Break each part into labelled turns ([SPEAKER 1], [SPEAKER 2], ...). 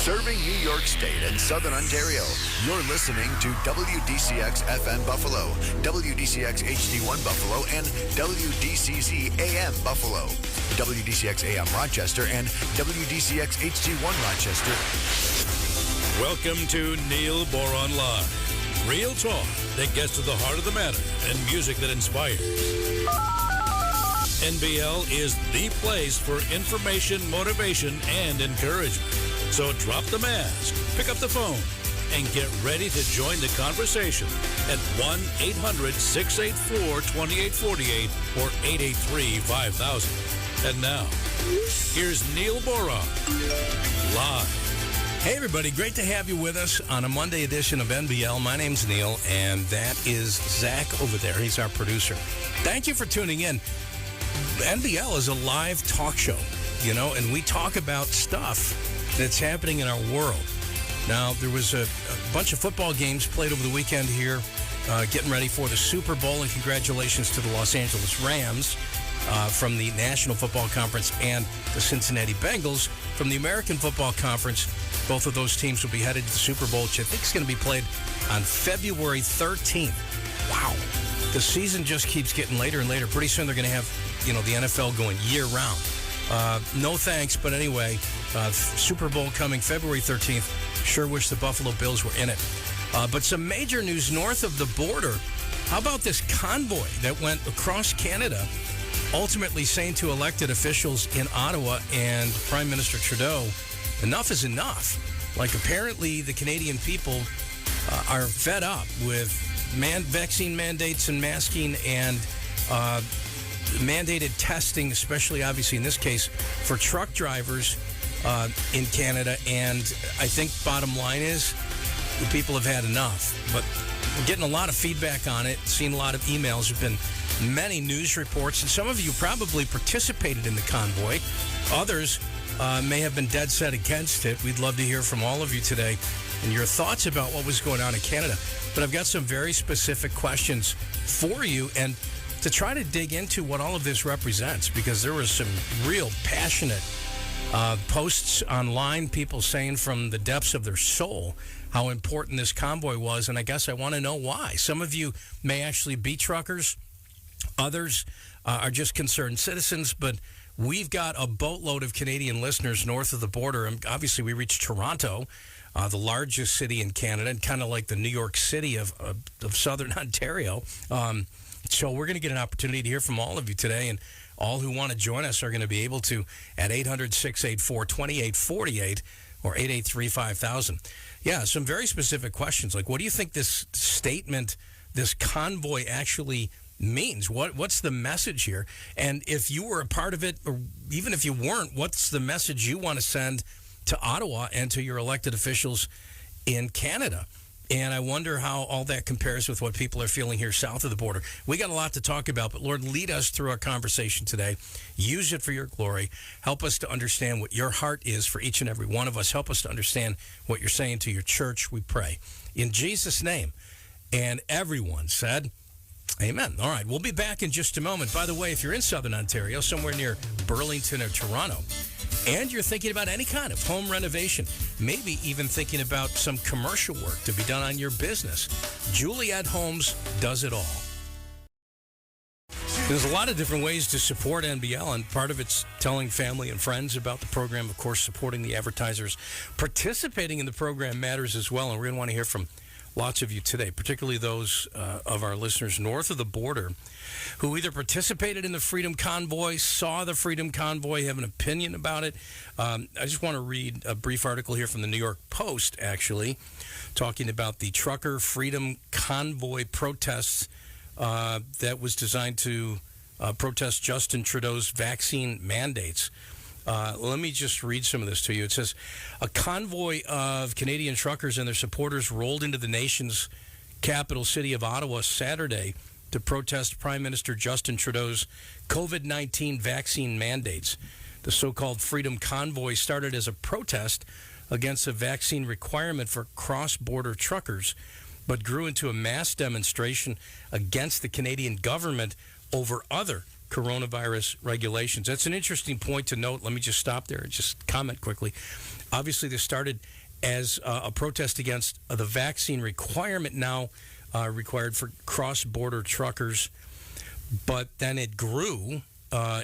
[SPEAKER 1] Serving New York State and Southern Ontario. You're listening to WDCX FM Buffalo, WDCX HD1 Buffalo, and WDCZ AM Buffalo, WDCX AM Rochester, and WDCX HD1 Rochester.
[SPEAKER 2] Welcome to Neil Boron Live. Real talk that gets to the heart of the matter and music that inspires. NBL is the place for information, motivation, and encouragement. So drop the mask, pick up the phone, and get ready to join the conversation at 1-800-684-2848 or 883-5000. And now, here's Neil Boron, live.
[SPEAKER 3] Hey, everybody. Great to have you with us on a Monday edition of NBL. My name's Neil, and that is Zach over there. He's our producer. Thank you for tuning in. NBL is a live talk show, and we talk about stuff that's happening in our world. Now, there was a bunch of football games played over the weekend here, getting ready for the Super Bowl, and congratulations to the Los Angeles Rams from the National Football Conference and the Cincinnati Bengals from the American Football Conference. Both of those teams will be headed to the Super Bowl, which I think is going to be played on February 13th. Wow. The season just keeps getting later and later. Pretty soon they're going to have, the NFL going year-round. No thanks, but anyway, Super Bowl coming February 13th. Sure wish the Buffalo Bills were in it. But some major news north of the border. How about this convoy that went across Canada, ultimately saying to elected officials in Ottawa and Prime Minister Trudeau, enough is enough. Like, apparently the Canadian people are fed up with vaccine mandates and masking and mandated testing, especially, obviously, in this case, for truck drivers in Canada. And I think bottom line is the people have had enough. But we're getting a lot of feedback on it, seeing a lot of emails. There have been many news reports, and some of you probably participated in the convoy. Others may have been dead set against it. We'd love to hear from all of you today and your thoughts about what was going on in Canada. But I've got some very specific questions for you and to try to dig into what all of this represents, because there was some real passionate posts online, people saying from the depths of their soul how important this convoy was, and I guess I want to know why. Some of you may actually be truckers. Others are just concerned citizens, but we've got a boatload of Canadian listeners north of the border. And obviously, we reached Toronto, the largest city in Canada, and kind of like the New York City of Southern Ontario. So we're going to get an opportunity to hear from all of you today, and all who want to join us are going to be able to at 800-684-2848 or 883-5000. Yeah, some very specific questions, like what do you think this statement, this convoy actually means? What's the message here? And if you were a part of it, or even if you weren't, what's the message you want to send to Ottawa and to your elected officials in Canada? And I wonder how all that compares with what people are feeling here south of the border. We got a lot to talk about, but Lord, lead us through our conversation today. Use it for your glory. Help us to understand what your heart is for each and every one of us. Help us to understand what you're saying to your church, we pray. In Jesus' name. And everyone said, amen. All right, we'll be back in just a moment. By the way, if you're in Southern Ontario, somewhere near Burlington or Toronto, and you're thinking about any kind of home renovation, maybe even thinking about some commercial work to be done on your business, Juliet Homes does it all. There's a lot of different ways to support NBL, and part of it's telling family and friends about the program. Of course, supporting the advertisers. Participating in the program matters as well, and we're going to want to hear from lots of you today, particularly those of our listeners north of the border who either participated in the Freedom Convoy, saw the Freedom Convoy, have an opinion about it. I just want to read a brief article here from the New York Post, actually, talking about the Trucker Freedom Convoy protests that was designed to protest Justin Trudeau's vaccine mandates. Let me just read some of this to you. It says, a convoy of Canadian truckers and their supporters rolled into the nation's capital city of Ottawa Saturday to protest Prime Minister Justin Trudeau's COVID-19 vaccine mandates. The so-called Freedom Convoy started as a protest against a vaccine requirement for cross-border truckers, but grew into a mass demonstration against the Canadian government over other coronavirus regulations. That's an interesting point to note. Let me just stop there and just comment quickly. Obviously, this started as a protest against the vaccine requirement now required for cross-border truckers, but then it grew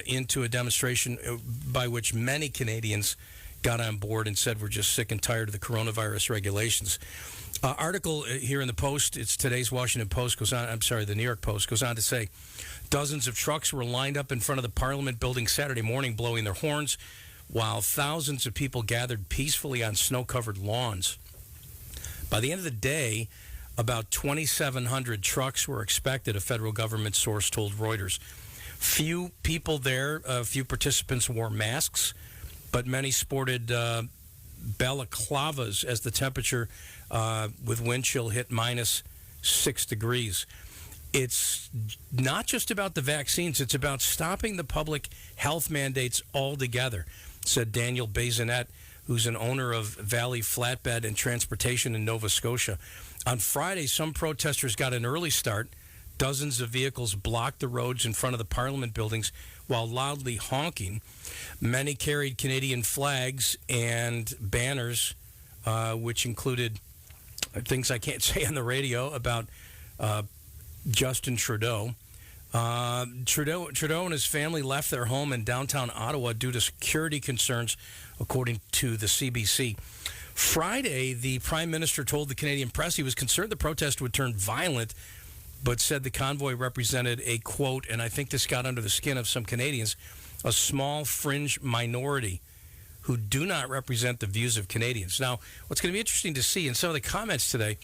[SPEAKER 3] into a demonstration by which many Canadians got on board and said we're just sick and tired of the coronavirus regulations. Article here in the Post, it's today's Washington Post, the New York Post, goes on to say dozens of trucks were lined up in front of the Parliament building Saturday morning blowing their horns while thousands of people gathered peacefully on snow-covered lawns. By the end of the day, about 2,700 trucks were expected, a federal government source told Reuters. Few people there, few participants wore masks, but many sported balaclavas as the temperature with wind chill hit minus 6 degrees. It's not just about the vaccines, it's about stopping the public health mandates altogether, said Daniel Bazinet, who's an owner of Valley Flatbed and Transportation in Nova Scotia. On Friday, some protesters got an early start. Dozens of vehicles blocked the roads in front of the Parliament buildings while loudly honking. Many carried Canadian flags and banners, which included things I can't say on the radio about Justin Trudeau. Trudeau and his family left their home in downtown Ottawa due to security concerns, according to the CBC. Friday, the Prime Minister told the Canadian press he was concerned the protest would turn violent, but said the convoy represented a, quote, and I think this got under the skin of some Canadians, a small fringe minority who do not represent the views of Canadians. Now, what's going to be interesting to see in some of the comments today,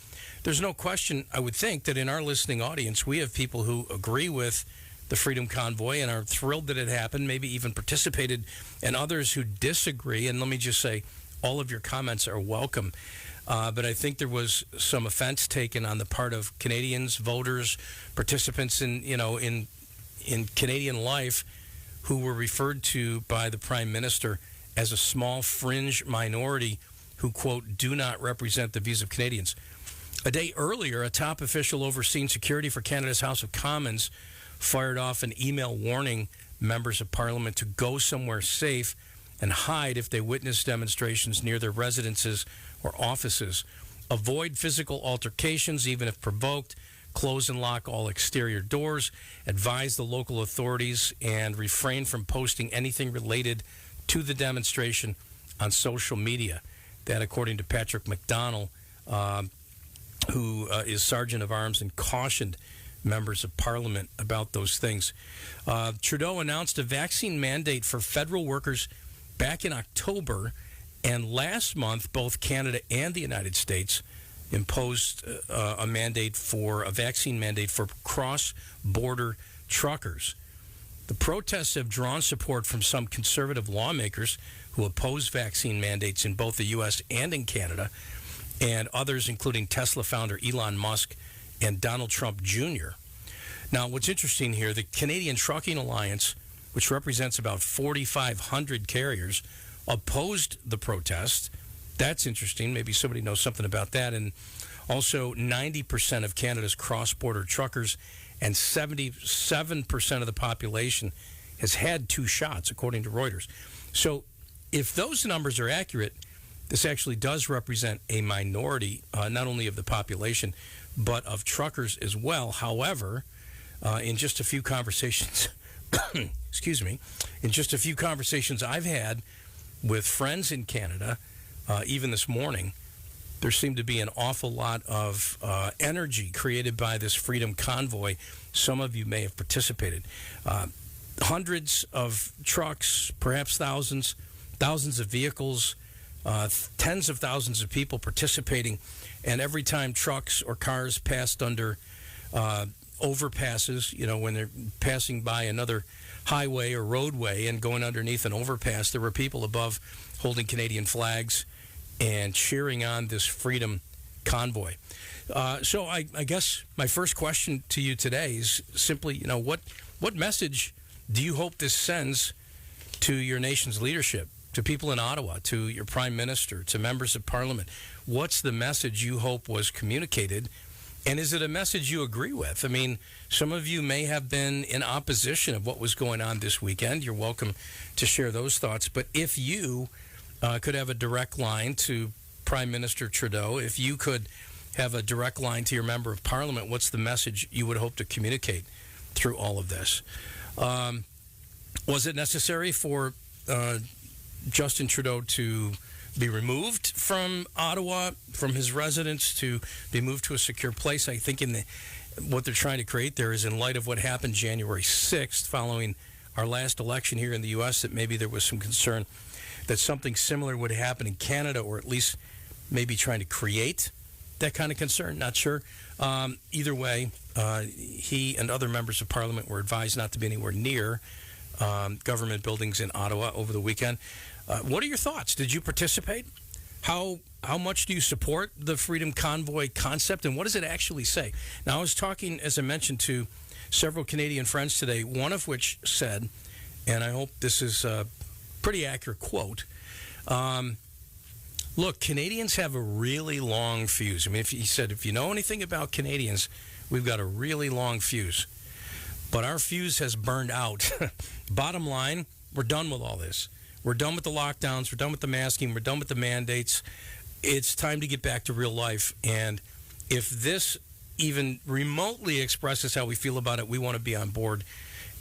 [SPEAKER 3] there's no question, I would think, that in our listening audience, we have people who agree with the Freedom Convoy and are thrilled that it happened, maybe even participated, and others who disagree. And let me just say, all of your comments are welcome. But I think there was some offense taken on the part of Canadians, voters, participants in Canadian life who were referred to by the Prime Minister as a small fringe minority who, quote, do not represent the views of Canadians. A day earlier, a top official overseeing security for Canada's House of Commons fired off an email warning members of Parliament to go somewhere safe and hide if they witness demonstrations near their residences or offices. Avoid physical altercations, even if provoked. Close and lock all exterior doors. Advise the local authorities and refrain from posting anything related to the demonstration on social media. That, according to Patrick McDonnell, who is Sergeant of Arms, and cautioned members of Parliament about those things. Trudeau announced a vaccine mandate for federal workers back in October, and last month, both Canada and the United States imposed a vaccine mandate for cross-border truckers. The protests have drawn support from some conservative lawmakers who oppose vaccine mandates in both the U.S. and in Canada, and others, including Tesla founder Elon Musk and Donald Trump Jr. Now, what's interesting here, the Canadian Trucking Alliance, which represents about 4,500 carriers, opposed the protest. That's interesting. Maybe somebody knows something about that. And also 90% of Canada's cross-border truckers and 77% of the population has had 2 shots, according to Reuters. So if those numbers are accurate, this actually does represent a minority, not only of the population, but of truckers as well. However, in just a few conversations, in just a few conversations I've had with friends in Canada, even this morning, there seemed to be an awful lot of energy created by this Freedom Convoy. Some of you may have participated. Hundreds of trucks, perhaps thousands of vehicles, tens of thousands of people participating. And every time trucks or cars passed under overpasses, when they're passing by another highway or roadway and going underneath an overpass, there were people above holding Canadian flags and cheering on this Freedom Convoy. So I guess my first question to you today is simply, what message do you hope this sends to your nation's leadership, to people in Ottawa, to your Prime Minister, to members of Parliament? What's the message you hope was communicated And is it a message you agree with? I mean, some of you may have been in opposition of what was going on this weekend. You're welcome to share those thoughts. But if you could have a direct line to Prime Minister Trudeau, if you could have a direct line to your member of Parliament, what's the message you would hope to communicate through all of this? Was it necessary for Justin Trudeau to be removed from Ottawa, from his residence, to be moved to a secure place? I think what they're trying to create there is, in light of what happened January 6th, following our last election here in the U.S., that maybe there was some concern that something similar would happen in Canada, or at least maybe trying to create that kind of concern. Not sure. Either way, he and other members of Parliament were advised not to be anywhere near government buildings in Ottawa over the weekend. What are your thoughts? Did you participate? How much do you support the Freedom Convoy concept, and what does it actually say? Now, I was talking, as I mentioned, to several Canadian friends today, one of which said, and I hope this is a pretty accurate quote, look, Canadians have a really long fuse. I mean, he said, if you know anything about Canadians, we've got a really long fuse. But our fuse has burned out. Bottom line, we're done with all this. We're done with the lockdowns. We're done with the masking. We're done with the mandates. It's time to get back to real life. And if this even remotely expresses how we feel about it, we want to be on board.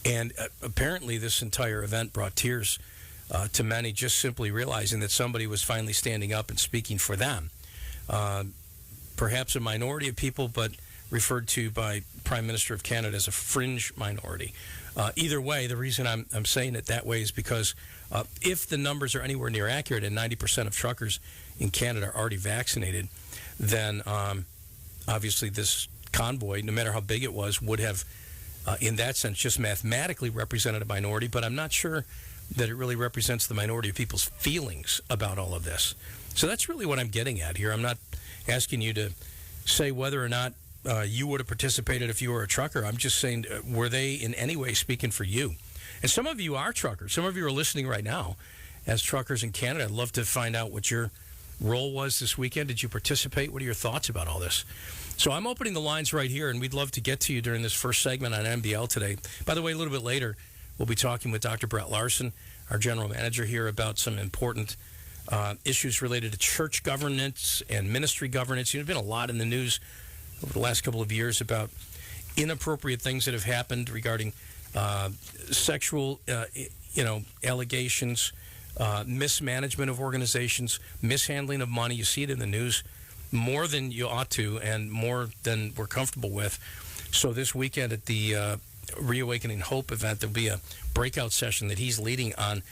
[SPEAKER 3] And apparently this entire event brought tears to many, just simply realizing that somebody was finally standing up and speaking for them. Perhaps a minority of people, but referred to by Prime Minister of Canada as a fringe minority. Either way, the reason I'm saying it that way is because if the numbers are anywhere near accurate and 90% of truckers in Canada are already vaccinated, then obviously this convoy, no matter how big it was, would have, in that sense, just mathematically represented a minority. But I'm not sure that it really represents the minority of people's feelings about all of this. So that's really what I'm getting at here. I'm not asking you to say whether or not you would have participated if you were a trucker. I'm just saying, were they in any way speaking for you? And some of you are truckers. Some of you are listening right now as truckers in Canada. I'd love to find out what your role was this weekend. Did you participate? What are your thoughts about all this? So I'm opening the lines right here, and we'd love to get to you during this first segment on NBL today. By the way, a little bit later, we'll be talking with Dr. Brett Larson, our general manager here, about some important issues related to church governance and ministry governance. There's been a lot in the news over the last couple of years about inappropriate things that have happened regarding sexual, allegations, mismanagement of organizations, mishandling of money. You see it in the news more than you ought to and more than we're comfortable with. So this weekend at the Reawakening Hope event, there'll be a breakout session that he's leading on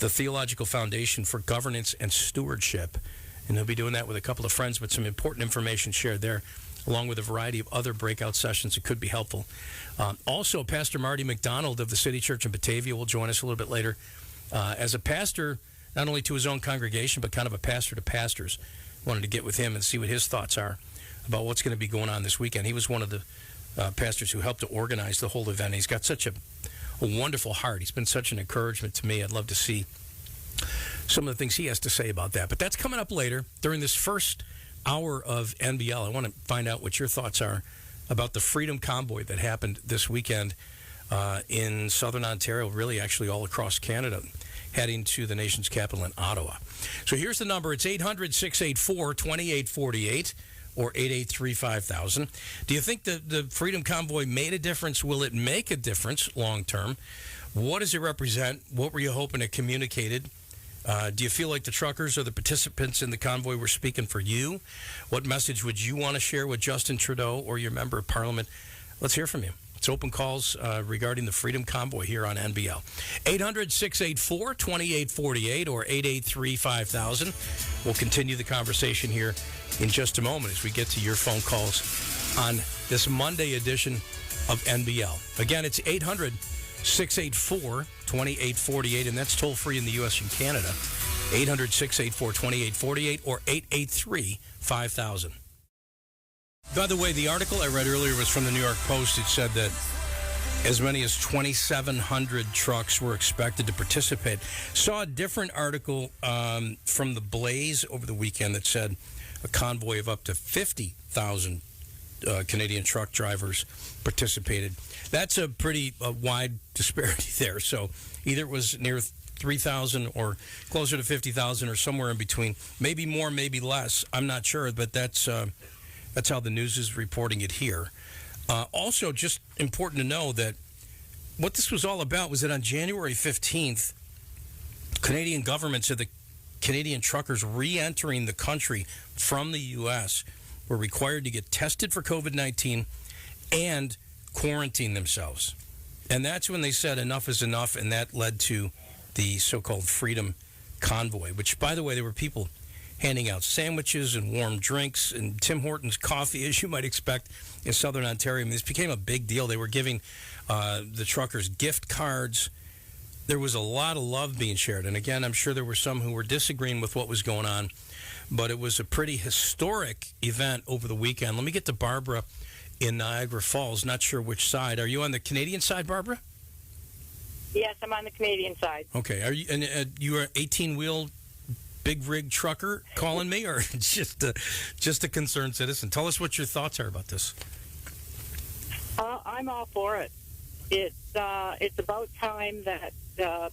[SPEAKER 3] the Theological Foundation for Governance and Stewardship. And he'll be doing that with a couple of friends, but some important information shared there, along with a variety of other breakout sessions that could be helpful. Also, Pastor Marty McDonald of the City Church in Batavia will join us a little bit later as a pastor, not only to his own congregation, but kind of a pastor to pastors. Wanted to get with him and see what his thoughts are about what's going to be going on this weekend. He was one of the pastors who helped to organize the whole event. He's got such a wonderful heart. He's been such an encouragement to me. I'd love to see some of the things he has to say about that. But that's coming up later during this first hour of NBL. I want to find out what your thoughts are about the Freedom Convoy that happened this weekend in southern Ontario, really actually all across Canada, heading to the nation's capital in Ottawa. So here's the number. It's 800-684-2848 or 883-5000. Do you think the Freedom Convoy made a difference? Will it make a difference long term? What does it represent? What were you hoping it communicated? Do you feel like the truckers or the participants in the convoy were speaking for you? What message would you want to share with Justin Trudeau or your member of Parliament? Let's hear from you. It's open calls regarding the Freedom Convoy here on NBL. 800-684-2848 or 883-5000. We'll continue the conversation here in just a moment as we get to your phone calls on this Monday edition of NBL. Again, it's 800-684-2848, and that's toll-free in the U.S. and Canada. 800-684-2848 or 883-5000. By the way, the article I read earlier was from the New York Post. It said that as many as 2,700 trucks were expected to participate. Saw a different article from The Blaze over the weekend that said a convoy of up to 50,000 Canadian truck drivers participated. That's a pretty wide disparity there. So either it was near 3,000 or closer to 50,000 or somewhere in between. Maybe more, maybe less. I'm not sure, but that's how the news is reporting it here. Also, just important to know that what this was all about was that on January 15th, Canadian government said the Canadian truckers re-entering the country from the U.S. were required to get tested for COVID-19 and quarantine themselves. And that's when they said enough is enough, and that led to the so-called Freedom Convoy, which, by the way, there were people handing out sandwiches and warm drinks and Tim Hortons coffee, as you might expect, in Southern Ontario. I mean, this became a big deal. They were giving the truckers gift cards. There was a lot of love being shared. And again, I'm sure there were some who were disagreeing with what was going on, but it was a pretty historic event over the weekend. Let me get to Barbara in Niagara Falls. Not sure which side. Are you on the Canadian side, Barbara?
[SPEAKER 4] Yes, I'm on the Canadian side.
[SPEAKER 3] Okay. Are you? And you are 18-wheel big rig trucker calling me, or just a concerned citizen? Tell us what your thoughts are about this.
[SPEAKER 4] I'm all for it. It's about time that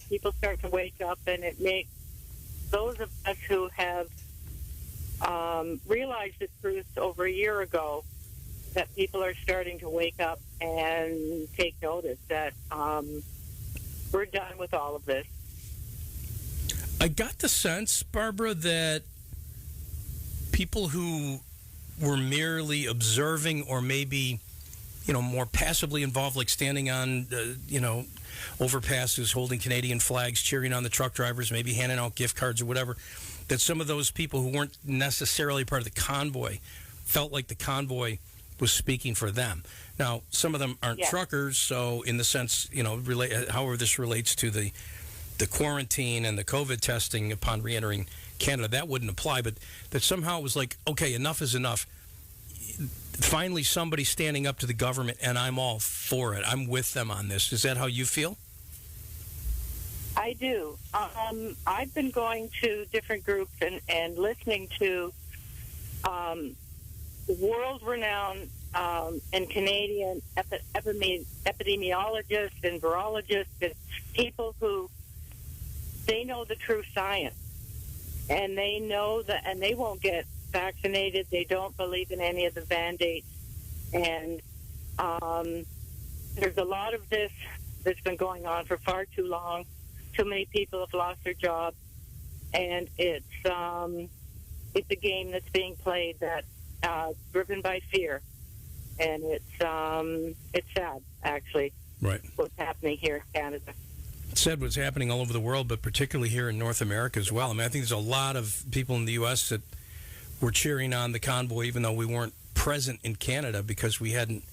[SPEAKER 4] people start to wake up, and it makes those of us who have realized the truth over a year ago that people are starting to wake up and take notice that we're done with all of this.
[SPEAKER 3] I got the sense, Barbara, that people who were merely observing or maybe, more passively involved, like standing on, overpasses, holding Canadian flags, cheering on the truck drivers, maybe handing out gift cards or whatever, that some of those people who weren't necessarily part of the convoy felt like the convoy was speaking for them. Now, some of them aren't truckers, so in the sense, however this relates to the quarantine and the COVID testing upon reentering Canada, that wouldn't apply, but that somehow it was like, okay, enough is enough. Finally, somebody standing up to the government, and I'm all for it. I'm with them on this. Is that how you feel?
[SPEAKER 4] I do. I've been going to different groups and listening to world-renowned and Canadian epidemiologists and virologists and people who they know the true science, and they know that, and they won't get vaccinated. They don't believe in any of the Band-Aids, and there's a lot of this that's been going on for far too long. Too many people have lost their jobs, and it's a game that's being played that driven by fear, and it's sad, actually.
[SPEAKER 3] Right.
[SPEAKER 4] What's happening here in Canada.
[SPEAKER 3] Said what's happening all over the world, but particularly here in North America as well. I mean, I think there's a lot of people in the U.S. that were cheering on the convoy, even though we weren't present in Canada because we hadn't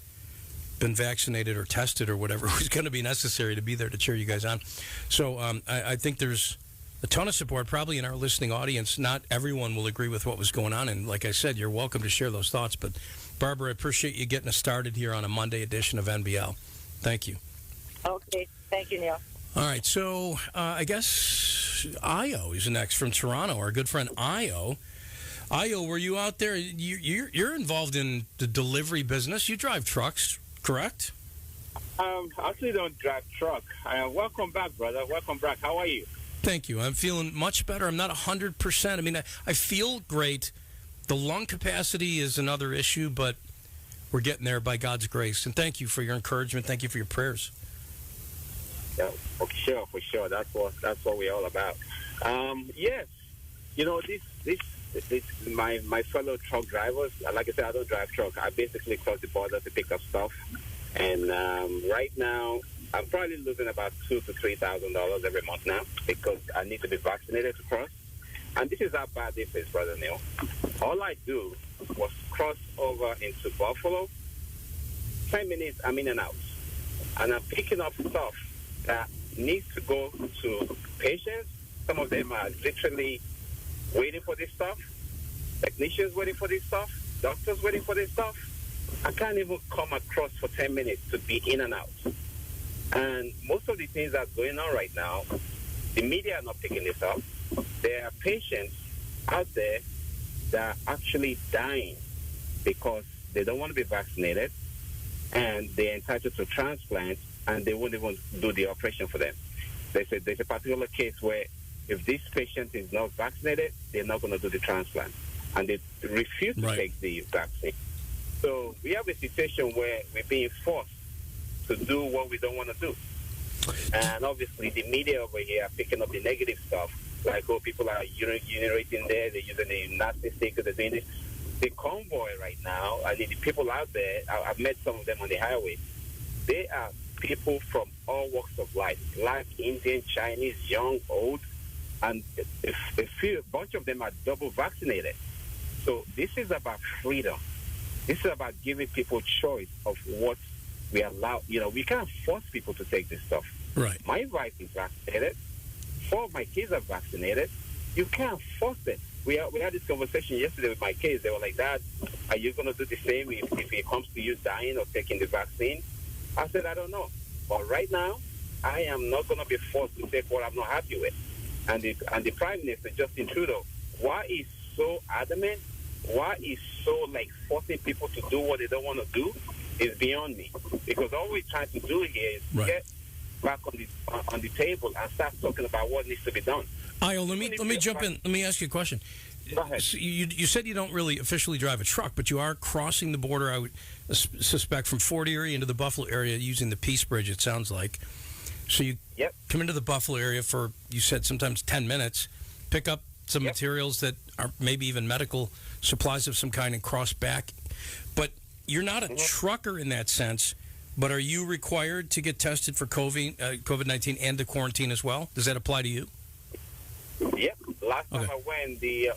[SPEAKER 3] been vaccinated or tested or whatever was going to be necessary to be there to cheer you guys on. So I think there's a ton of support, probably in our listening audience. Not everyone will agree with what was going on, and like I said, you're welcome to share those thoughts. But Barbara, I appreciate you getting us started here on a Monday edition of NBL. Thank you.
[SPEAKER 4] Okay. Thank you, Neil.
[SPEAKER 3] All right, so I guess Io is next from Toronto, our good friend Io. Io, were you out there? You're involved in the delivery business. You drive trucks, correct?
[SPEAKER 5] I actually don't drive truck. Welcome back, brother. Welcome back. How are you?
[SPEAKER 3] Thank you. I'm feeling much better. I'm not 100%. I mean, I feel great. The lung capacity is another issue, but we're getting there by God's grace. And thank you for your encouragement. Thank you for your prayers.
[SPEAKER 5] Yeah, for sure. That's what we're all about. Yes, this my fellow truck drivers. Like I said, I don't drive truck. I basically cross the border to pick up stuff, and right now I'm probably losing about $2,000 to $3,000 every month now because I need to be vaccinated to cross. And this is how bad this is, Brother Neil. All I do was cross over into Buffalo. 10 minutes, I'm in and out, and I'm picking up stuff that needs to go to patients. Some of them are literally waiting for this stuff. Technicians waiting for this stuff. Doctors waiting for this stuff. I can't even come across for 10 minutes to be in and out. And most of the things that are going on right now, the media are not picking this up. There are patients out there that are actually dying because they don't want to be vaccinated, and they're entitled to transplant, and they won't even do the operation for them. There's a particular case where if this patient is not vaccinated, they're not going to do the transplant, and they refuse to take the vaccine. So we have a situation where we're being forced to do what we don't want to do. And obviously the media over here are picking up the negative stuff, like, oh, people are urinating there, they're using the nasty stickers, they're doing this. The convoy right now, I mean, the people out there, I've met some of them on the highway, they are people from all walks of life, Black, Indian, Chinese, young, old, and a bunch of them are double vaccinated. So this is about freedom. This is about giving people choice of what we allow. You know, we can't force people to take this stuff.
[SPEAKER 3] Right.
[SPEAKER 5] My wife is vaccinated. 4 of my kids are vaccinated. You can't force it. We had this conversation yesterday with my kids. They were like, Dad, are you going to do the same if it comes to you dying or taking the vaccine? I said, I don't know. But right now, I am not going to be forced to take what I'm not happy with. And the Prime Minister, Justin Trudeau, why he's so adamant, why he's so, like, forcing people to do what they don't want to do is beyond me. Because all we're trying to do here is get back on the table and start talking about what needs to be done.
[SPEAKER 3] Ayo, let me jump in. Let me ask you a question.
[SPEAKER 5] Go ahead.
[SPEAKER 3] So you said you don't really officially drive a truck, but you are crossing the border, I would suspect, from Fort Erie into the Buffalo area using the Peace Bridge, it sounds like. So you come into the Buffalo area for, you said, sometimes 10 minutes, pick up some materials that are maybe even medical supplies of some kind and cross back. But you're not a trucker in that sense, but are you required to get tested for COVID-19 and to quarantine as well? Does that apply to you?
[SPEAKER 5] Yep. Last time I went, the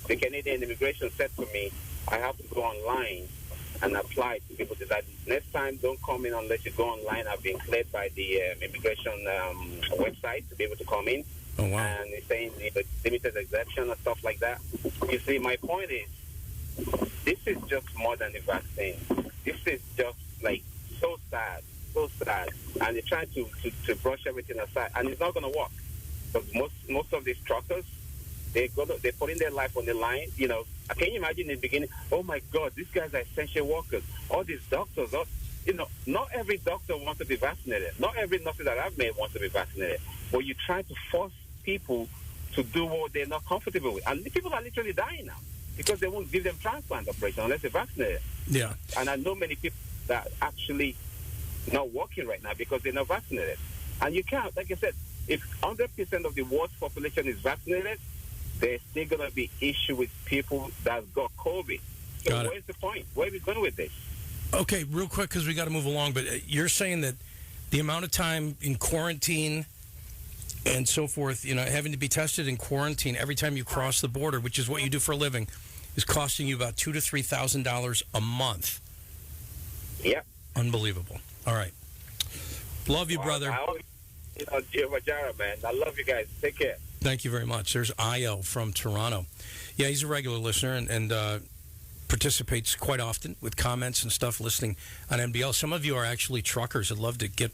[SPEAKER 5] Canadian immigration said to me, I have to go online and apply to people that next time don't come in unless you go online. I've been cleared by the immigration website to be able to come in.
[SPEAKER 3] Oh, wow.
[SPEAKER 5] And it's saying limited exemption and stuff like that. You see, my point is, this is just more than the vaccine. This is just like so sad. And they're trying to brush everything aside, and it's not going to work. Because most of these truckers, they're putting their life on the line. You know, can you imagine in the beginning, oh my God, these guys are essential workers. All these doctors, not every doctor wants to be vaccinated. Not every nurse that I've met wants to be vaccinated. But you try to force people to do what they're not comfortable with. And people are literally dying now because they won't give them transplant operation unless they're vaccinated.
[SPEAKER 3] Yeah.
[SPEAKER 5] And I know many people that are actually not working right now because they're not vaccinated. And you can't, like I said, if 100% of the world's population is vaccinated, there's still going to be issue with people that got COVID. So where's the point? Where are we going with this?
[SPEAKER 3] Okay, real quick, because we got to move along, but you're saying that the amount of time in quarantine and so forth, having to be tested in quarantine every time you cross the border, which is what you do for a living, is costing you about $2,000 to $3,000 a month.
[SPEAKER 5] Yep.
[SPEAKER 3] Unbelievable. All right. Love you, brother.
[SPEAKER 5] Jehovah Jireh, man. I love you guys. Take care.
[SPEAKER 3] Thank you very much. There's Ayo from Toronto. Yeah, he's a regular listener and participates quite often with comments and stuff listening on NBL. Some of you are actually truckers. I'd love to get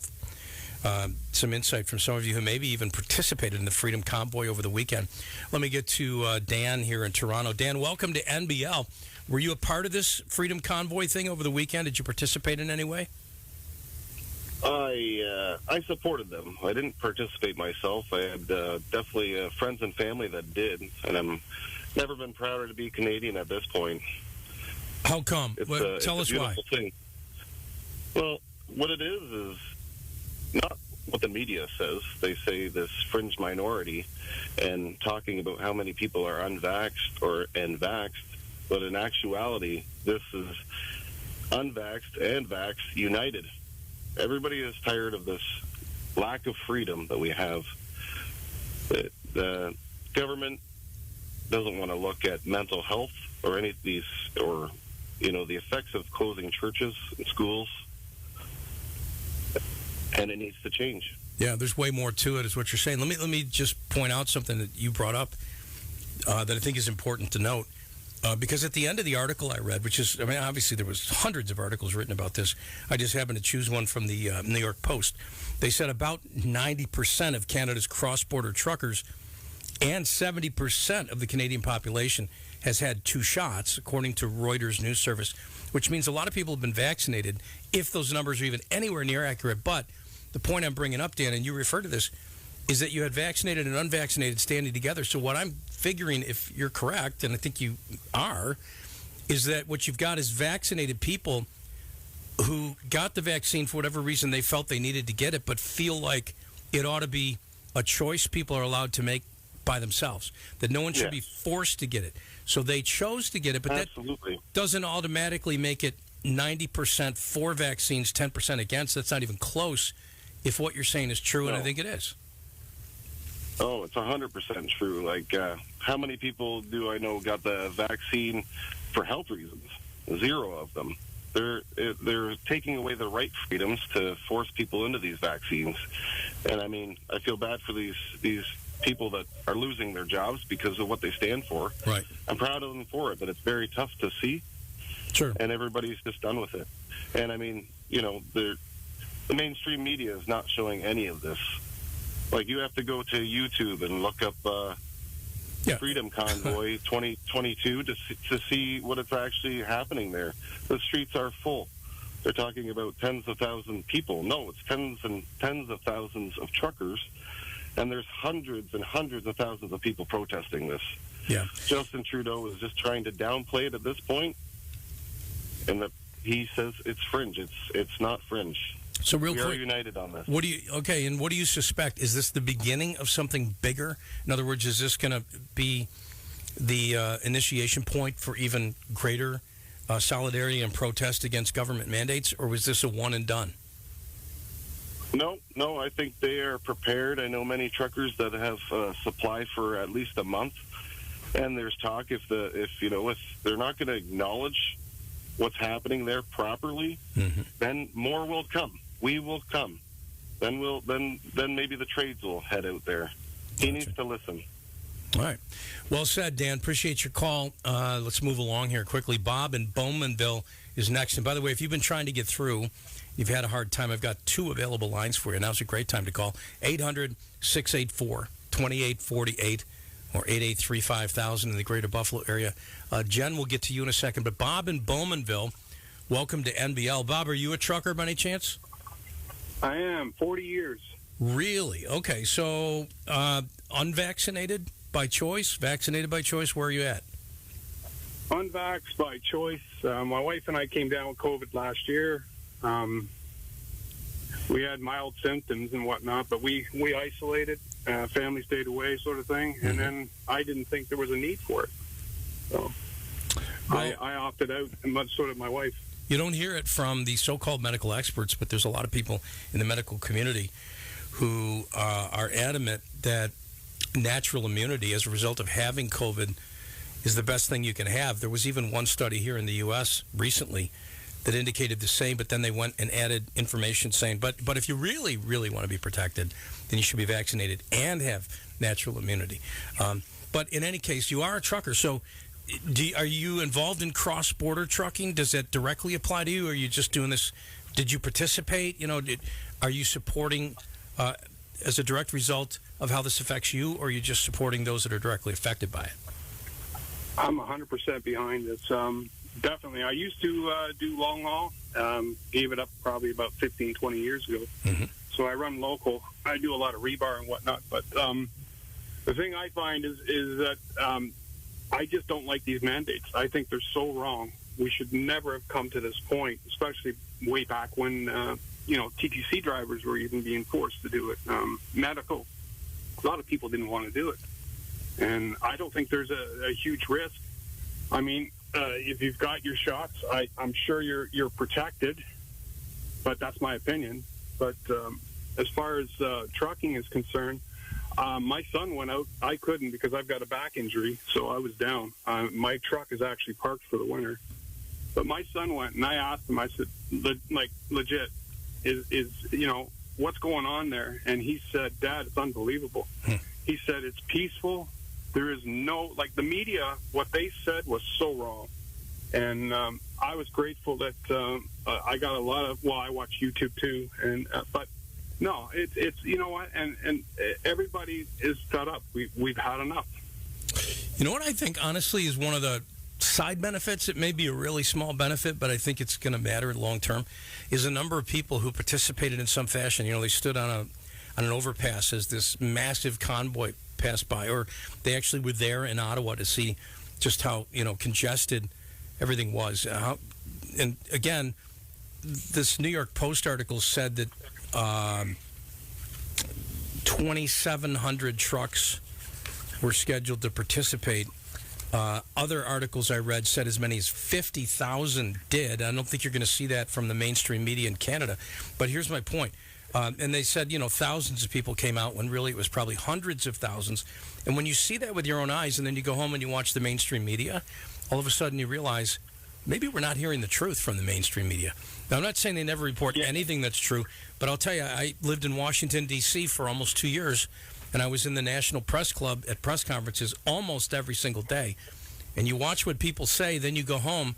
[SPEAKER 3] some insight from some of you who maybe even participated in the Freedom Convoy over the weekend. Let me get to Dan here in Toronto. Dan, welcome to NBL. Were you a part of this Freedom Convoy thing over the weekend? Did you participate in any way?
[SPEAKER 6] I supported them. I didn't participate myself. I had definitely friends and family that did, and I'm never been prouder to be Canadian at this point.
[SPEAKER 3] How come? Tell us why.
[SPEAKER 6] Thing. Well, what it is not what the media says. They say this fringe minority and talking about how many people are unvaxxed and vaxxed, but in actuality, this is unvaxxed and vaxxed united. Everybody is tired of this lack of freedom that we have. The government doesn't want to look at mental health or any of these, or, the effects of closing churches and schools, and it needs to change.
[SPEAKER 3] Yeah, there's way more to it, is what you're saying. Let me just point out something that you brought up that I think is important to note. Because at the end of the article I read, which is, obviously there was hundreds of articles written about this. I just happened to choose one from the New York Post. They said about 90% of Canada's cross-border truckers and 70% of the Canadian population has had 2 shots, according to Reuters news service, which means a lot of people have been vaccinated, if those numbers are even anywhere near accurate. But the point I'm bringing up, Dan, and you refer to this, is that you had vaccinated and unvaccinated standing together. So what I'm figuring, if you're correct, and I think you are, is that what you've got is vaccinated people who got the vaccine for whatever reason they felt they needed to get it, but feel like it ought to be a choice people are allowed to make by themselves, that no one should be forced to get it. So they chose to get it, but
[SPEAKER 6] Absolutely.
[SPEAKER 3] that doesn't automatically make it 90% for vaccines, 10% against. That's not even close if what you're saying is true, and I think it is.
[SPEAKER 6] Oh, it's 100% true. Like, how many people do I know got the vaccine for health reasons? 0 of them. They're taking away the right freedoms to force people into these vaccines. And, I mean, I feel bad for these people that are losing their jobs because of what they stand for.
[SPEAKER 3] Right.
[SPEAKER 6] I'm proud of them for it, but it's very tough to see.
[SPEAKER 3] Sure.
[SPEAKER 6] And everybody's just done with it. And, I mean, you know, the mainstream media is not showing any of this. Like, you have to go to YouTube and look up Freedom Convoy 2022 to see what it's actually happening there. The streets are full. They're talking about tens of thousands of people. No, it's tens and tens of thousands of truckers, and there's hundreds and hundreds of thousands of people protesting this.
[SPEAKER 3] Yeah.
[SPEAKER 6] Justin Trudeau is just trying to downplay it at this point, and he says it's fringe. It's not fringe.
[SPEAKER 3] So real quick,
[SPEAKER 6] we are united on this.
[SPEAKER 3] What do you suspect? Is this the beginning of something bigger? In other words, is this going to be the initiation point for even greater solidarity and protest against government mandates, or was this a one and done?
[SPEAKER 6] No, I think they are prepared. I know many truckers that have supply for at least a month, and there's talk if they're not going to acknowledge what's happening there properly, then more will come. We will come. Then maybe the trades will head out there. He needs to listen.
[SPEAKER 3] All right. Well said, Dan. Appreciate your call. Let's move along here quickly. Bob in Bowmanville is next. And by the way, if you've been trying to get through, you've had a hard time, I've got 2 available lines for you. Now's a great time to call. 800-684-2848 or 883-5000 in the greater Buffalo area. Jen will get to you in a second. But Bob in Bowmanville, welcome to NBL. Bob, are you a trucker by any chance?
[SPEAKER 7] I am. 40 years.
[SPEAKER 3] Really? Okay. So unvaccinated by choice, vaccinated by choice, where are you at?
[SPEAKER 7] Unvaxxed by choice. My wife and I came down with COVID last year. We had mild symptoms and whatnot, but we isolated. Family stayed away, sort of thing. And then I didn't think there was a need for it. So I opted out, and so did my wife.
[SPEAKER 3] You don't hear it from the so-called medical experts, but there's a lot of people in the medical community who are adamant that natural immunity as a result of having COVID is the best thing you can have. There was even one study here in the U.S. recently that indicated the same, but then they went and added information saying, but if you really, really want to be protected, then you should be vaccinated and have natural immunity. But in any case, you are a trucker, so are you involved in cross-border trucking? Does that directly apply to you, or are you just doing this? Did you participate? Are you supporting as a direct result of how this affects you, or are you just supporting those that are directly affected by it?
[SPEAKER 7] I'm 100% behind this. Definitely. I used to do long haul. Gave it up probably about 15, 20 years ago. So I run local. I do a lot of rebar and whatnot. But the thing I find is that I just don't like these mandates. I think they're so wrong. We should never have come to this point, especially way back when, TTC drivers were even being forced to do it. Medical. A lot of people didn't want to do it. And I don't think there's a huge risk. I mean, if you've got your shots, I'm sure you're protected, but that's my opinion. But as far as trucking is concerned, my son went out. I couldn't because I've got a back injury, so I was down. My truck is actually parked for the winter. But my son went, and I asked him, I said, legit, is what's going on there? And he said, Dad, it's unbelievable. He said, it's peaceful. There is the media, what they said was so wrong. And I was grateful that I got a lot of, I watch YouTube too. And but no, it's you know what? And everybody is fed up. We've had enough.
[SPEAKER 3] You know what I think, honestly, is one of the side benefits? It may be a really small benefit, but I think it's going to matter long term, is a number of people who participated in some fashion. You know, they stood on an overpass as this massive convoy passed by, or they actually were there in Ottawa to see just how, you know, congested everything was. And again, this New York Post article said that 2,700 trucks were scheduled to participate. Other articles I read said as many as 50,000 did. I don't think you're going to see that from the mainstream media in Canada. But here's my point. And they said, you know, thousands of people came out when really it was probably hundreds of thousands. And when you see that with your own eyes and then you go home and you watch the mainstream media, all of a sudden you realize maybe we're not hearing the truth from the mainstream media. Now, I'm not saying they never report anything that's true, but I'll tell you, I lived in Washington, D.C. for almost 2 years, and I was in the National Press Club at press conferences almost every single day. And you watch what people say, then you go home,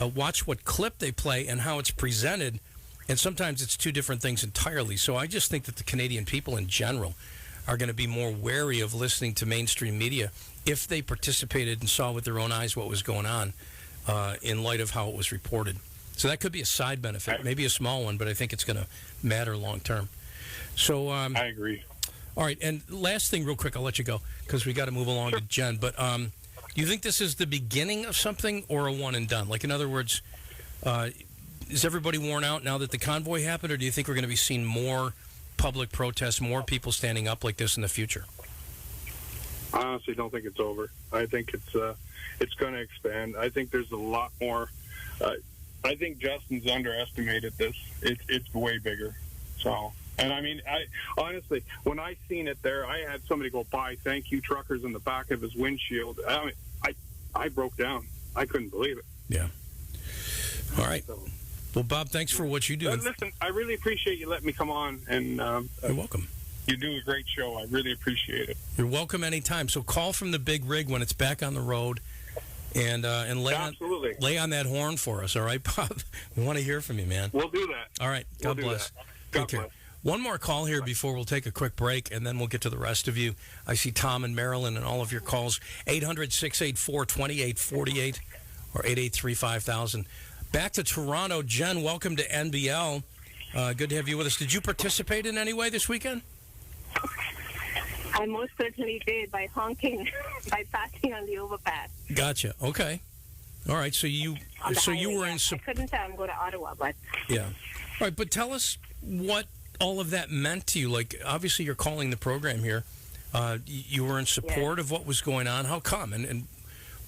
[SPEAKER 3] watch what clip they play and how it's presented, and sometimes it's two different things entirely. So I just think that the Canadian people in general are going to be more wary of listening to mainstream media if they participated and saw with their own eyes what was going on in light of how it was reported. So that could be a side benefit, maybe a small one, but I think it's going to matter long term. So I
[SPEAKER 7] agree.
[SPEAKER 3] All right, and last thing real quick, I'll let you go because we got to move along to Jen. But do you think this is the beginning of something or a one and done? Like, in other words, is everybody worn out now that the convoy happened, or do you think we're going to be seeing more public protests, more people standing up like this in the future?
[SPEAKER 7] I honestly don't think it's over. I think it's going to expand. I think there's a lot more. I think Justin's underestimated this. It's way bigger. So, and I mean, I honestly, when I seen it there, I had somebody go by "Thank you, truckers" in the back of his windshield. I mean, I broke down. I couldn't believe it.
[SPEAKER 3] Yeah. All right. Well, Bob, thanks for what you do.
[SPEAKER 7] Listen, I really appreciate you letting me come on, and
[SPEAKER 3] you're welcome.
[SPEAKER 7] You do a great show. I really appreciate it.
[SPEAKER 3] You're welcome anytime. So call from the big rig when it's back on the road, and lay on that horn for us. All right, Bob? We want to hear from you, man.
[SPEAKER 7] We'll do that.
[SPEAKER 3] All right. God bless. Take care. One more call here before we'll take a quick break, and then we'll get to the rest of you. I see Tom and Marilyn and all of your calls. 800-684-2848 or 883-5000. Back to Toronto. Jen, welcome to NBL. Good to have you with us. Did you participate in any way this weekend?
[SPEAKER 4] I most certainly did by honking, by passing on the overpass.
[SPEAKER 3] Gotcha. Okay. All right. So you were in.
[SPEAKER 4] I couldn't go to Ottawa, but
[SPEAKER 3] yeah. All right. But tell us what all of that meant to you. Like, obviously, you're calling the program here. You were in support of what was going on. How come? And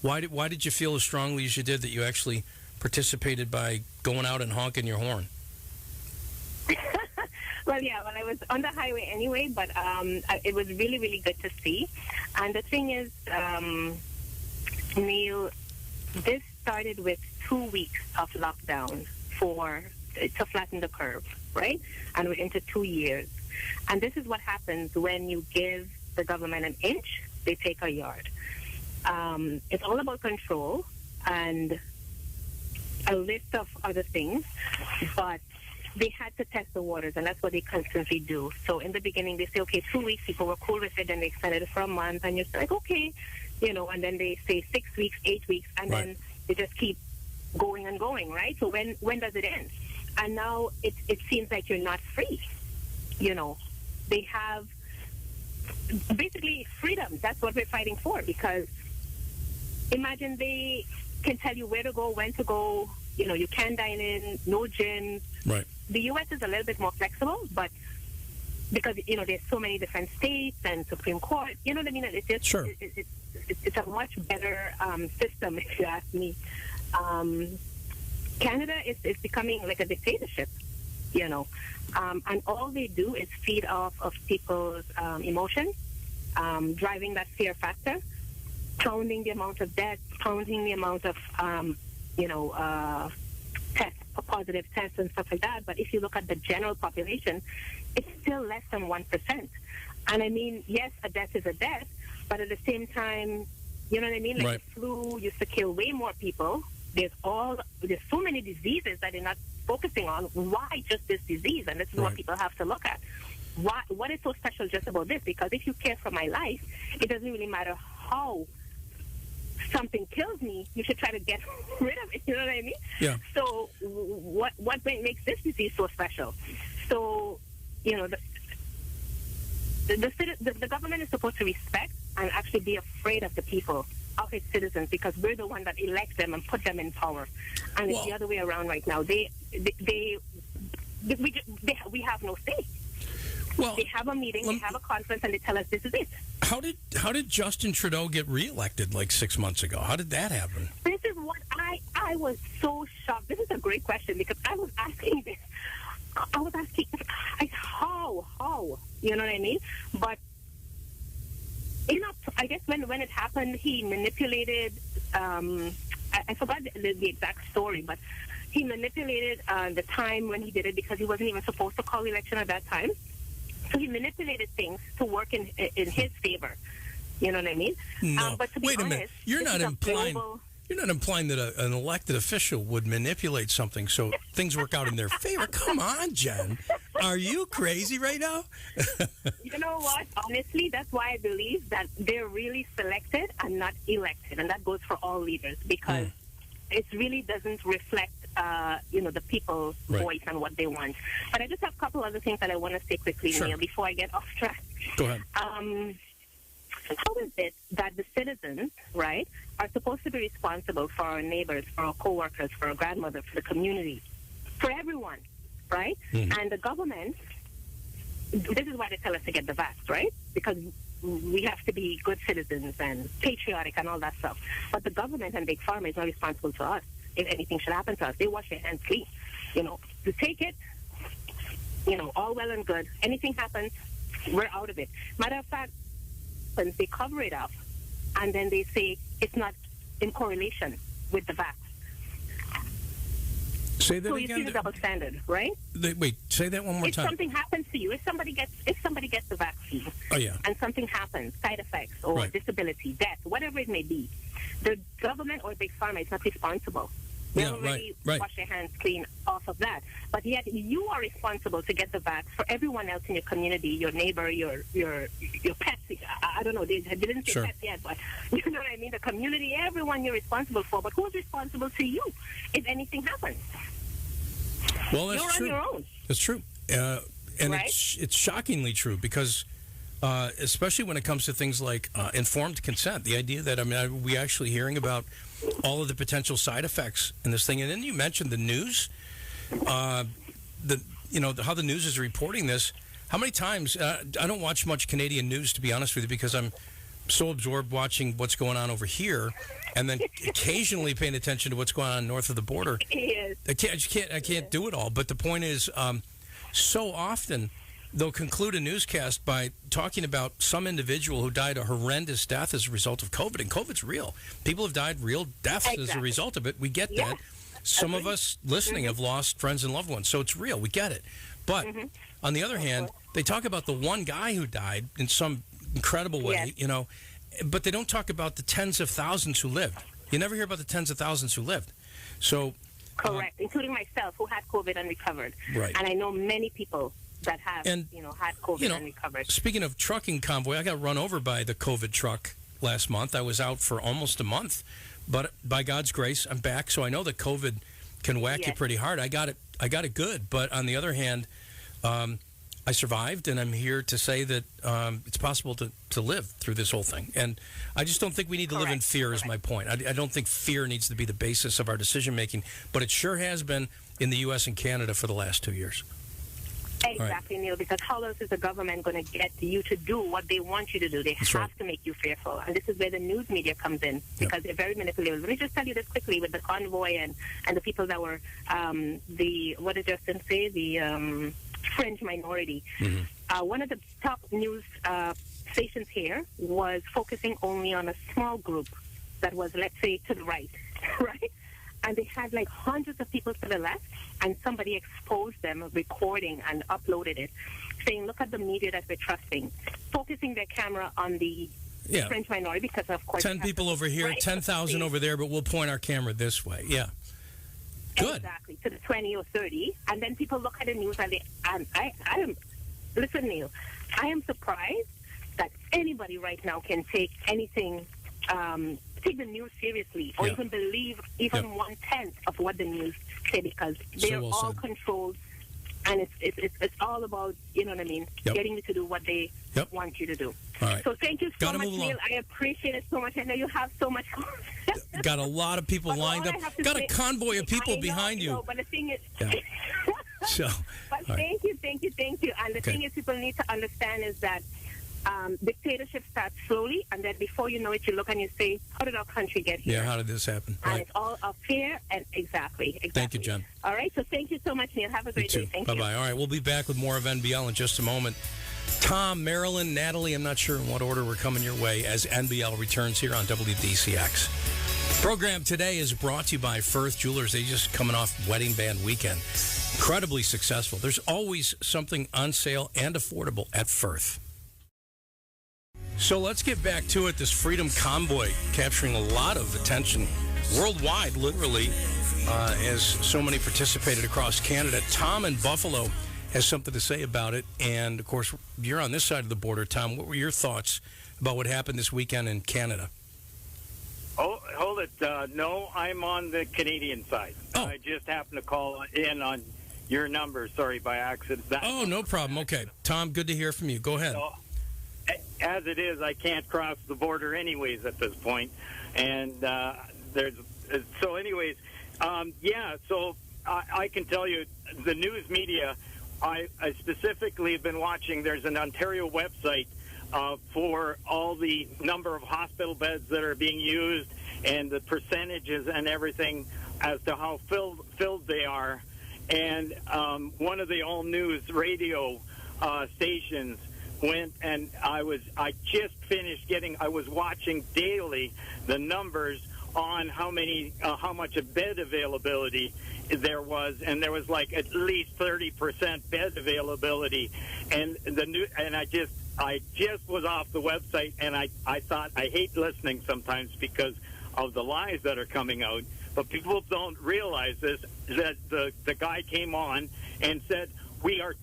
[SPEAKER 3] why did you feel as strongly as you did that you actually participated by going out and honking your horn?
[SPEAKER 4] Well, I was on the highway anyway, but it was really, really good to see. And the thing is, Neil, this started with 2 weeks of lockdown to flatten the curve, right? And we're into 2 years. And this is what happens when you give the government an inch, they take a yard. It's all about control and a list of other things, but they had to test the waters, and that's what they constantly do. So in the beginning, they say, okay, 2 weeks, people were cool with it, then they extended it for a month, and you're like, okay, and then they say 6 weeks, 8 weeks, and then they just keep going and going, right? So when does it end? And now it seems like you're not free. They have basically freedom. That's what we're fighting for, because imagine they can tell you where to go, when to go. You can dine in, no gyms.
[SPEAKER 3] Right.
[SPEAKER 4] The U.S. is a little bit more flexible, but because, there's so many different states and Supreme Court, you know what I mean? It's just,
[SPEAKER 3] sure.
[SPEAKER 4] It's a much better system, if you ask me. Canada is becoming like a dictatorship, and all they do is feed off of people's emotions, driving that fear factor, pounding the amount of debt, pounding the amount of positive tests and stuff like that. But if you look at the general population, it's still less than 1%. And I mean, yes, a death is a death, but at the same time, you know what I mean? Like the flu used to kill way more people. There's so many diseases that they're not focusing on. Why just this disease? And this is what people have to look at. What is so special just about this? Because if you care for my life, it doesn't really matter how
[SPEAKER 8] something kills me, you should try to get rid of it. You know what I mean?
[SPEAKER 3] Yeah.
[SPEAKER 8] So what makes this disease so special? So, you know, the government is supposed to respect and actually be afraid of the people, of its citizens, because we're the one that elect them and put them in power. And it's the other way around right now. We have no say.
[SPEAKER 3] Well,
[SPEAKER 8] they have a meeting, they have a conference, and they tell us this is it.
[SPEAKER 3] How did Justin Trudeau get reelected like 6 months ago? How did that happen?
[SPEAKER 8] This is what I was so shocked. This is a great question because I was asking this. I was asking, how? You know what I mean? But, you know, I guess when it happened, he manipulated, I forgot the exact story, but he manipulated the time when he did it because he wasn't even supposed to call the election at that time. So he manipulated things to work in his favor. You know what I mean?
[SPEAKER 3] No.
[SPEAKER 8] But to be
[SPEAKER 3] Wait a
[SPEAKER 8] honest,
[SPEAKER 3] minute. You're not implying that an elected official would manipulate something so things work out in their favor. Come on, Jen. Are you crazy right now?
[SPEAKER 8] You know what? Honestly, that's why I believe that they're really selected and not elected. And that goes for all leaders because it really doesn't reflect the people's voice and what they want. But I just have a couple other things that I want to say quickly, Neil, before I get off track.
[SPEAKER 3] Go ahead.
[SPEAKER 8] How is it that the citizens, right, are supposed to be responsible for our neighbors, for our coworkers, for our grandmother, for the community, for everyone, right? Mm-hmm. And the government, this is why they tell us to get the vax, right? Because we have to be good citizens and patriotic and all that stuff. But the government and Big Pharma is not responsible to us if anything should happen to us. They wash their hands clean. You know, to take it, you know, all well and good. Anything happens, we're out of it. Matter of fact, they cover it up, and then they say it's not in correlation with the vax.
[SPEAKER 3] Say that
[SPEAKER 8] so
[SPEAKER 3] again.
[SPEAKER 8] So you see the double standard, right?
[SPEAKER 3] Wait, say that one more time.
[SPEAKER 8] If something happens to you, if somebody gets the vaccine, and something happens, side effects or disability, death, whatever it may be, the government or Big Pharma is not responsible. They already wash their hands clean off of that. But yet you are responsible to get the vax for everyone else in your community, your neighbor, your pets. I don't know, they didn't say pets yet, but you know what I mean? The community, everyone you're responsible for. But who's responsible to you if anything happens?
[SPEAKER 3] Well, that's
[SPEAKER 8] you're
[SPEAKER 3] true.
[SPEAKER 8] on your own.
[SPEAKER 3] That's true. And it's shockingly true because especially when it comes to things like informed consent, the idea that, we actually hearing about all of the potential side effects in this thing. And then you mentioned the news, how the news is reporting this. How many times, I don't watch much Canadian news, to be honest with you, because I'm so absorbed watching what's going on over here and then occasionally paying attention to what's going on north of the border.
[SPEAKER 8] Yes.
[SPEAKER 3] I can't do it all. But the point is, so often they'll conclude a newscast by talking about some individual who died a horrendous death as a result of COVID. And COVID's real. People have died real deaths as a result of it. We get that. Some of us listening have lost friends and loved ones. So it's real. We get it. But on the other hand, they talk about the one guy who died in some incredible way, but they don't talk about the tens of thousands who lived. You never hear about the tens of thousands who lived. So
[SPEAKER 8] correct, including myself, who had COVID and recovered.
[SPEAKER 3] Right.
[SPEAKER 8] And I know many people that have, had COVID and recovered.
[SPEAKER 3] Speaking of trucking convoy, I got run over by the COVID truck last month. I was out for almost a month, but by God's grace, I'm back. So I know that COVID can whack you pretty hard. I got it good. But on the other hand, I survived, and I'm here to say that it's possible to live through this whole thing. And I just don't think we need to live in fear is my point. I don't think fear needs to be the basis of our decision-making, but it sure has been in the U.S. and Canada for the last 2 years.
[SPEAKER 8] Exactly, Neil, because how else is the government going to get you to do what they want you to do? They have to make you fearful. And this is where the news media comes in, because they're very manipulative. Let me just tell you this quickly with the Convoy and the people that were what did Justin say? The fringe minority. One of the top news stations here was focusing only on a small group that was, let's say, to the right, right? And they had like hundreds of people to the left, and somebody exposed them, recording and uploaded it, saying, look at the media that we're trusting, focusing their camera on the French minority, because of course
[SPEAKER 3] 10 people over here, 10,000 over there, but we'll point our camera this way. Good.
[SPEAKER 8] Exactly, to the 20 or 30, and then people look at the news and I am, listen, Neil, I am surprised that anybody right now can take anything take the news seriously or even believe even 1/10 of what the news say, because they're all controlled, and it's all about, you know what I mean, getting you to do what they want you to do.
[SPEAKER 3] All right.
[SPEAKER 8] So thank you so much, Neil. I appreciate it so much. I know you have so much.
[SPEAKER 3] Got a lot of people lined up. Got a convoy of people behind you.
[SPEAKER 8] But the thing is,
[SPEAKER 3] but
[SPEAKER 8] thank you. And the thing is, people need to understand is that dictatorship starts slowly, and then before you know it, you look and you say, how did our country get here?
[SPEAKER 3] Yeah, how did this happen?
[SPEAKER 8] And it's all a fear, and exactly.
[SPEAKER 3] Thank you, Jen.
[SPEAKER 8] All right, so thank you so much, Neil. Have a great day. Thank you.
[SPEAKER 3] Bye-bye. All right, we'll be back with more of NBL in just a moment. Tom, Marilyn, Natalie, I'm not sure in what order we're coming your way as NBL returns here on WDCX. Program today is brought to you by Firth Jewelers. They just coming off Wedding Band Weekend. Incredibly successful. There's always something on sale and affordable at Firth. So let's get back to it. This Freedom Convoy capturing a lot of attention worldwide, literally, as so many participated across Canada. Tom in Buffalo has something to say about it. And, of course, you're on this side of the border, Tom. What were your thoughts about what happened this weekend in Canada?
[SPEAKER 9] Oh, hold it. No, I'm on the Canadian side. I just happened to call in on your number, sorry, by accident.
[SPEAKER 3] No problem. Okay. Tom, good to hear from you. Go ahead.
[SPEAKER 9] So, as it is, I can't cross the border anyways at this point. And so anyways, so I can tell you the news media, I specifically have been watching. There's an Ontario website for all the number of hospital beds that are being used and the percentages and everything as to how filled they are. And one of the all news radio stations went, and I just finished I was watching daily the numbers on how much of bed availability there was, and there was like at least 30% bed availability, and I just was off the website, and I thought, I hate listening sometimes because of the lies that are coming out, but people don't realize this, that the guy came on and said, we're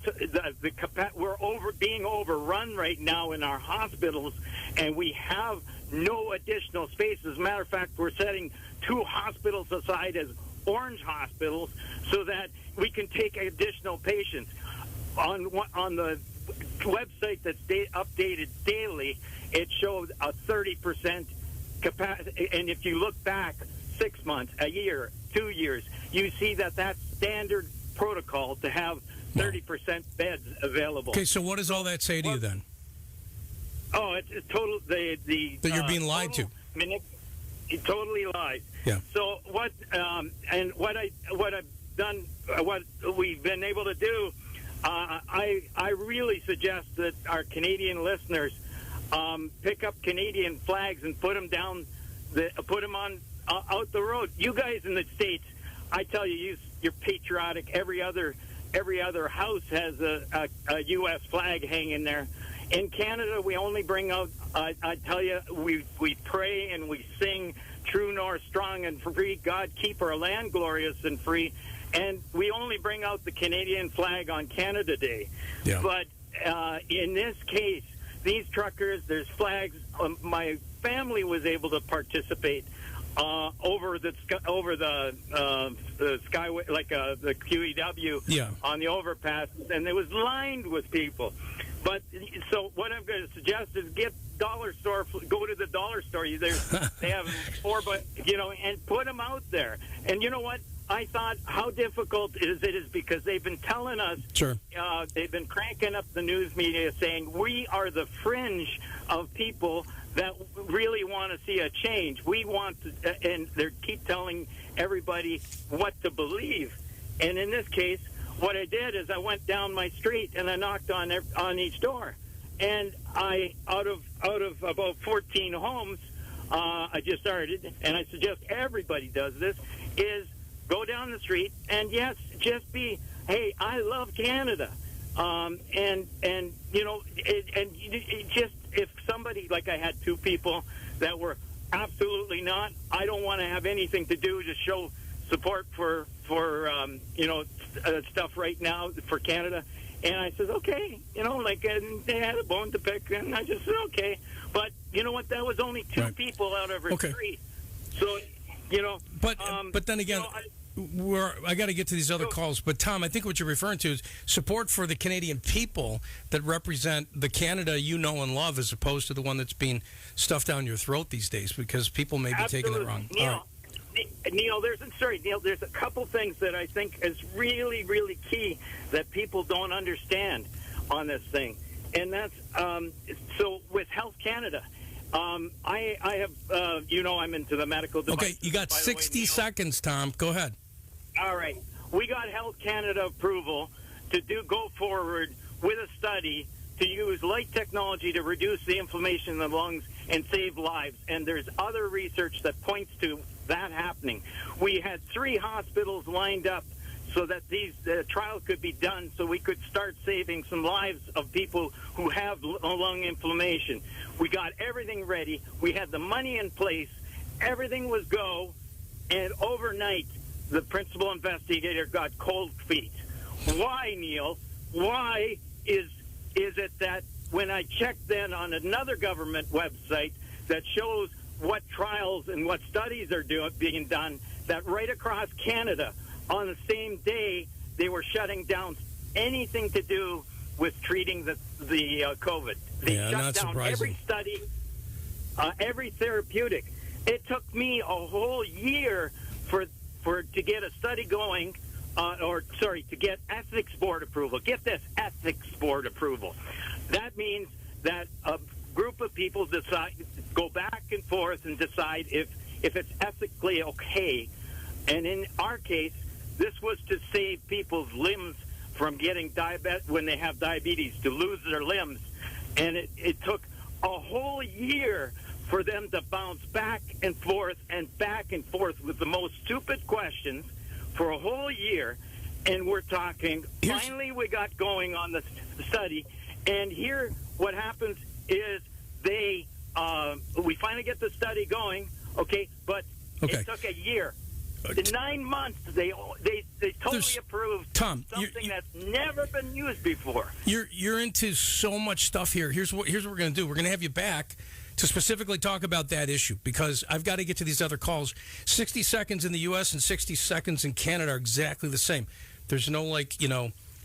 [SPEAKER 9] being overrun right now in our hospitals, and we have no additional space. As a matter of fact, we're setting 2 hospitals aside as orange hospitals so that we can take additional patients. On the website that's updated daily, it showed a 30% capacity, and if you look back 6 months, a year, 2 years, you see that's standard protocol to have 30% beds available.
[SPEAKER 3] Okay, so what does all that say to you then?
[SPEAKER 9] Oh, it's total. That
[SPEAKER 3] you're being lied to.
[SPEAKER 9] It totally lied.
[SPEAKER 3] Yeah.
[SPEAKER 9] So what I've done, what we've been able to do, I really suggest that our Canadian listeners pick up Canadian flags and put them down, put them on out the road. You guys in the States, I tell you, you're patriotic. Every other house has a U.S. flag hanging there. In Canada, we only bring out, I tell you, we pray and we sing True North, Strong and Free, God keep our land glorious and free, and we only bring out the Canadian flag on Canada Day.
[SPEAKER 3] Yeah.
[SPEAKER 9] But in this case, these truckers, there's flags. My family was able to participate over the skyway, like the QEW on the overpass, and it was lined with people. But so what I'm going to suggest is go to the dollar store. They have 4, and put them out there. And you know what? I thought, how difficult is it because they've been telling us, they've been cranking up the news media saying we are the fringe of people that really want to see a change. We want to, and they keep telling everybody what to believe. And in this case, what I did is I went down my street and I knocked on each door. And out of about 14 homes, I just started, and I suggest everybody does this, is go down the street and just be, hey, I love Canada. Just if somebody, like I had 2 people that were absolutely not, I don't want to have anything to do to show support for stuff right now for Canada. And I said, okay, and they had a bone to pick, and I just said, okay. But you know what? That was only 2 people out of 3. So,
[SPEAKER 3] But then again, I got to get to these other calls. But Tom, I think what you're referring to is support for the Canadian people that represent the Canada you know and love, as opposed to the one that's being stuffed down your throat these days, because people may be taking it wrong.
[SPEAKER 9] Neil, there's a couple things that I think is really, really key that people don't understand on this thing, and that's so with Health Canada. I have, I'm into the medical devices.
[SPEAKER 3] Okay, you got 60 seconds, Tom. Go ahead.
[SPEAKER 9] All right. We got Health Canada approval to go forward with a study to use light technology to reduce the inflammation in the lungs and save lives. And there's other research that points to that happening. We had 3 hospitals lined up so that the trial could be done, so we could start saving some lives of people who have lung inflammation. We got everything ready. We had the money in place. Everything was go. And overnight, the principal investigator got cold feet. Why, Neil? Why is it that when I checked then on another government website that shows what trials and what studies are being done, that right across Canada on the same day they were shutting down anything to do with treating the COVID. They shut down every study, every therapeutic. It took me a whole year to get a study going, to get ethics board approval. Get this, ethics board approval. That means that a group of people go back and forth and decide if it's ethically okay. And in our case, this was to save people's limbs from getting diabetes when they have diabetes, to lose their limbs. And it took a whole year for them to bounce back and forth with the most stupid questions for a whole year. And we're talking, finally we got going on the study. And here what happens is we finally get the study going, but it took a year. In 9 months, they totally approved something that's never been used before.
[SPEAKER 3] You're into so much stuff here. Here's what we're going to do. We're going to have you back to specifically talk about that issue, because I've got to get to these other calls. 60 seconds in the U.S. and 60 seconds in Canada are exactly the same. There's no,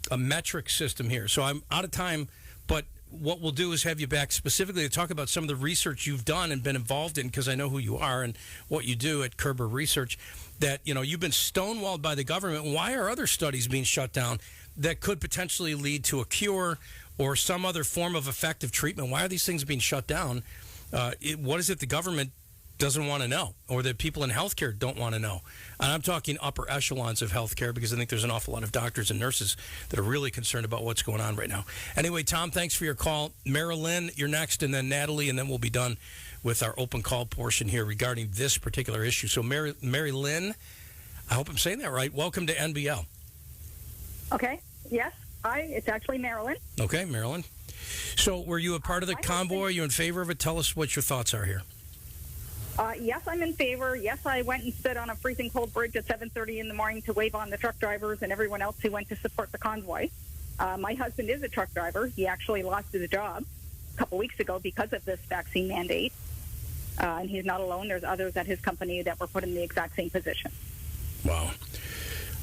[SPEAKER 3] a metric system here. So I'm out of time, but what we'll do is have you back specifically to talk about some of the research you've done and been involved in, because I know who you are and what you do at Kerber Research, that, you've been stonewalled by the government. Why are other studies being shut down that could potentially lead to a cure or some other form of effective treatment? Why are these things being shut down? What is it the government doesn't want to know, or that people in healthcare don't want to know? And I'm talking upper echelons of healthcare, because I think there's an awful lot of doctors and nurses that are really concerned about what's going on right now. Anyway, Tom, thanks for your call. Marilyn, you're next, and then Natalie, and then we'll be done with our open call portion here regarding this particular issue. So, Mary Lynn, I hope I'm saying that right. Welcome to NBL.
[SPEAKER 10] Okay. Yes. Hi. It's actually Marilyn.
[SPEAKER 3] Okay, Marilyn. So, were you a part of the convoy? Are you in favor of it? Tell us what your thoughts are here.
[SPEAKER 10] Yes, I'm in favor. Yes, I went and stood on a freezing cold bridge at 7:30 in the morning to wave on the truck drivers and everyone else who went to support the convoy. My husband is a truck driver. He actually lost his job a couple weeks ago because of this vaccine mandate. And he's not alone. There's others at his company that were put in the exact same position.
[SPEAKER 3] Wow.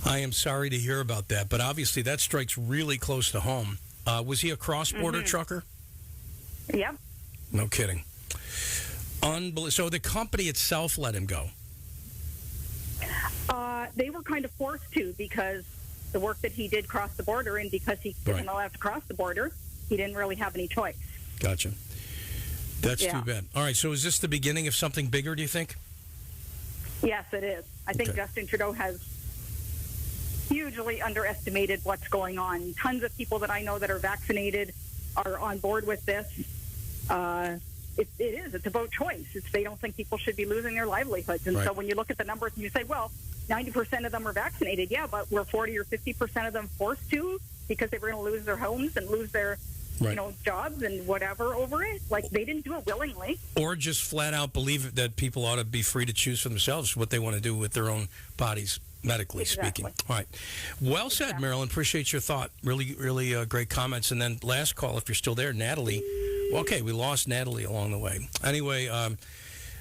[SPEAKER 3] I am sorry to hear about that, but obviously that strikes really close to home. Was he a cross-border trucker?
[SPEAKER 10] Yeah.
[SPEAKER 3] No kidding. So the company itself let him go?
[SPEAKER 10] They were kind of forced to, because the work that he did cross the border, and because he wasn't allowed to cross the border, he didn't really have any choice.
[SPEAKER 3] Gotcha. That's too bad. All right, so is this the beginning of something bigger, do you think?
[SPEAKER 10] Yes, it is. I think Justin Trudeau has hugely underestimated what's going on. Tons of people that I know that are vaccinated are on board with this. It's about choice. They don't think people should be losing their livelihoods. And so when you look at the numbers and you say, well, 90% of them are vaccinated, but were 40 or 50% of them forced to because they were going to lose their homes and lose their jobs and whatever over it? They didn't do it willingly.
[SPEAKER 3] Or just flat out believe that people ought to be free to choose for themselves what they want to do with their own bodies, medically speaking. All right. Well said, Marilyn. Appreciate your thought. Really, really great comments. And then last call, if you're still there, Natalie. Well, okay, we lost Natalie along the way. Anyway,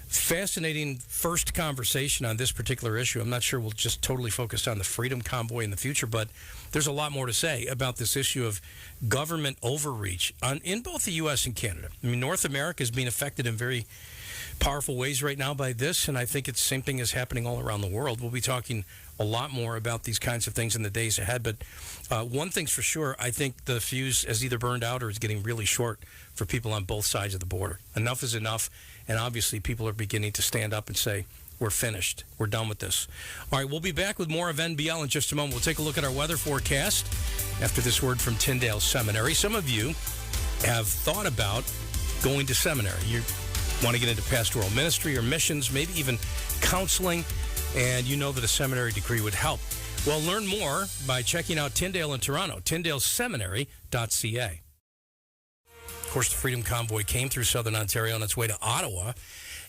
[SPEAKER 3] fascinating first conversation on this particular issue. I'm not sure we'll just totally focus on the Freedom Convoy in the future, but there's a lot more to say about this issue of government overreach in both the U.S. and Canada. I mean, North America is being affected in very powerful ways right now by this, and I think it's the same thing is happening all around the world. We'll be talking a lot more about these kinds of things in the days ahead, but one thing's for sure, I think the fuse has either burned out or is getting really short for people on both sides of the border. Enough is enough, and obviously people are beginning to stand up and say, we're finished. We're done with this. All right, we'll be back with more of NBL in just a moment. We'll take a look at our weather forecast after this word from Tyndale Seminary. Some of you have thought about going to seminary. You want to get into pastoral ministry or missions, maybe even counseling, and you know that a seminary degree would help. Well, learn more by checking out Tyndale in Toronto, tyndaleseminary.ca. Of course, the Freedom Convoy came through Southern Ontario on its way to Ottawa,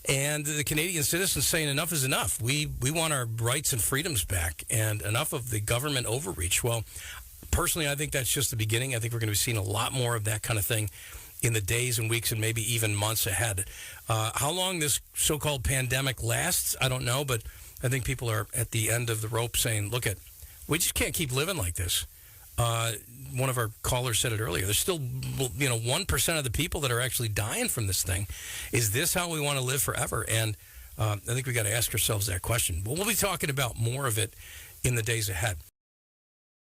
[SPEAKER 3] and the Canadian citizens saying enough is enough. We want our rights and freedoms back, and enough of the government overreach. Well, personally, I think that's just the beginning. I think we're going to be seeing a lot more of that kind of thing in the days and weeks and maybe even months ahead. How long this so-called pandemic lasts, I don't know, but I think people are at the end of the rope saying, look, we just can't keep living like this. One of our callers said it earlier. There's still, 1% of the people that are actually dying from this thing. Is this how we want to live forever? And I think we got to ask ourselves that question. Well, we'll be talking about more of it in the days ahead.